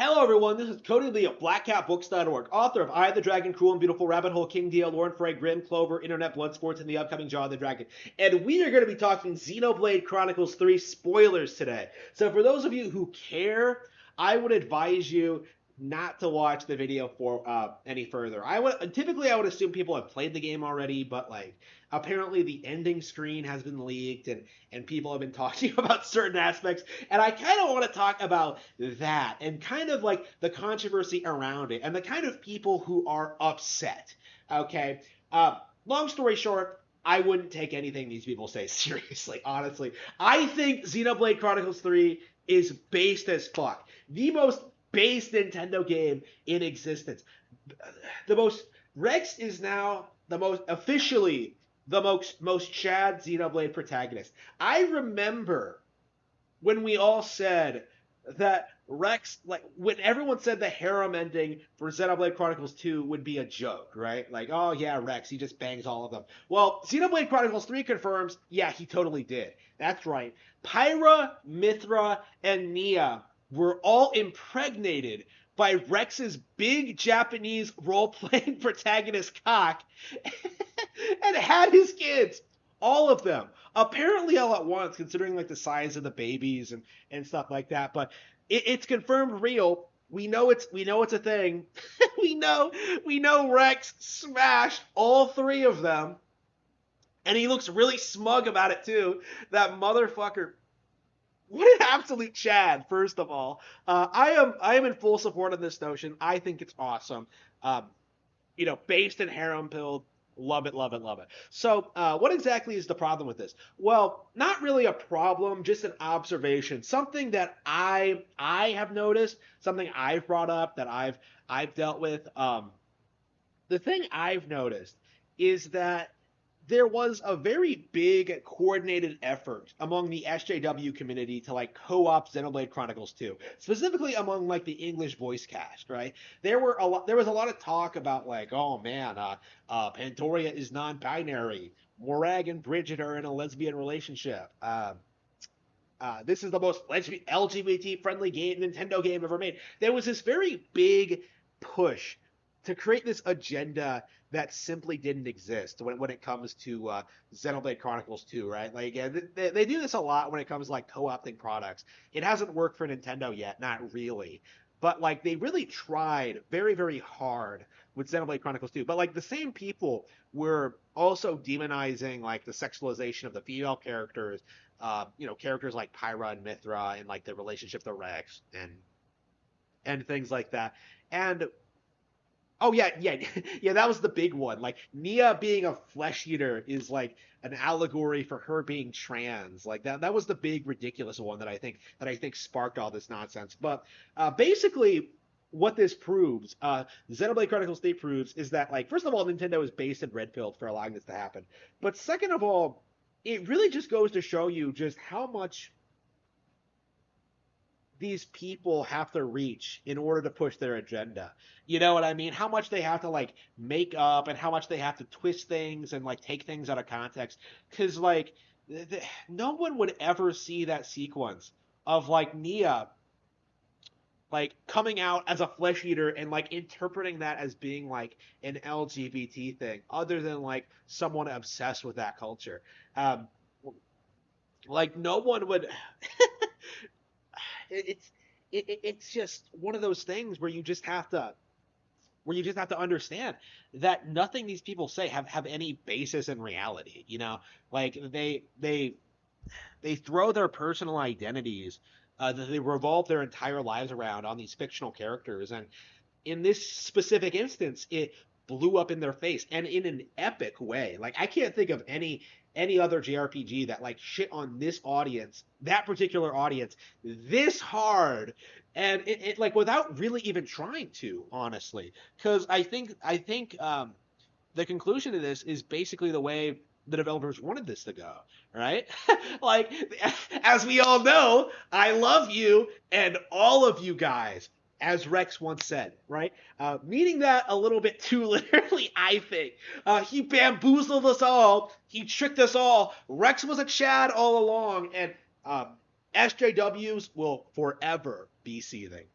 Hello, everyone. This is Cody Lee of BlackCatBooks.org, author of I, the Dragon, Cruel and Beautiful, Rabbit Hole, King Deal, Lauren Frey, Grim, Clover, Internet, Blood Sports, and the upcoming Jaw of the Dragon. And we are going to be talking Xenoblade Chronicles 3 spoilers today. So for those of you who care, I would advise you not to watch the video for any further. Typically I would assume people have played the game already, but like apparently the ending screen has been leaked and people have been talking about certain aspects, and I kind of want to talk about that and kind of like the controversy around it and the kind of people who are upset. Okay, long story short, I wouldn't take anything these people say seriously, honestly. I think Xenoblade Chronicles 3 is based as fuck. The most based Nintendo game in existence. The most Rex is now the most officially the most Chad Xenoblade protagonist. I remember when we all said that Rex, like when everyone said the harem ending for Xenoblade Chronicles 2 would be a joke, right? Like, oh yeah, Rex, he just bangs all of them. Well, Xenoblade Chronicles 3 confirms, yeah, he totally did. That's right. Pyra, Mithra, and Nia were all impregnated by Rex's big Japanese role-playing protagonist cock and had his kids. All of them. Apparently all at once, considering like the size of the babies and stuff like that. But it's confirmed real. We know it's a thing. we know Rex smashed all three of them. And he looks really smug about it too. That motherfucker. What an absolute Chad, first of all. I am in full support of this notion. I think it's awesome. Based in harem build, love it, love it, love it. So, what exactly is the problem with this? Well, not really a problem, just an observation. Something that I have noticed, something I've brought up that I've dealt with. The thing I've noticed is that there was a very big coordinated effort among the SJW community to like co-op Xenoblade Chronicles 2, specifically among like the English voice cast, right? There was a lot of talk about like, oh man, Pandoria is non-binary. Morag and Bridget are in a lesbian relationship. This is the most LGBT friendly Nintendo game ever made. There was this very big push to create this agenda that simply didn't exist when it comes to Xenoblade Chronicles 2, right? Like, yeah, they do this a lot when it comes to, like, co-opting products. It hasn't worked for Nintendo yet, not really. But, like, they really tried very, very hard with Xenoblade Chronicles 2. But, like, the same people were also demonizing, like, the sexualization of the female characters, characters like Pyra and Mithra and, like, the relationship to Rex and things like that. And oh yeah, yeah, yeah. That was the big one. Like Nia being a flesh eater is like an allegory for her being trans. Like that was the big ridiculous one that I think sparked all this nonsense. But basically, what this proves, Xenoblade Chronicles 3 proves, is that like first of all, Nintendo is based in red pill for allowing this to happen. But second of all, it really just goes to show you just how much these people have to reach in order to push their agenda. You know what I mean? How much they have to like make up and how much they have to twist things and like take things out of context. Because like no one would ever see that sequence of like Nia like coming out as a flesh eater and like interpreting that as being like an LGBT thing, other than like someone obsessed with that culture. Like no one would. it's it's just one of those things where you just have to understand that nothing these people say have any basis in reality. Like they throw their personal identities that they revolve their entire lives around on these fictional characters, and in this specific instance, it blew up in their face and in an epic way. Like I can't think of any other JRPG that like shit on this audience, that particular audience, this hard, and it like without really even trying to, honestly. Because I think the conclusion of this is basically the way the developers wanted this to go, right? Like, as we all know, I love you and all of you guys, as Rex once said, right? Meaning that a little bit too literally, I think. He bamboozled us all. He tricked us all. Rex was a Chad all along, and SJWs will forever be seething.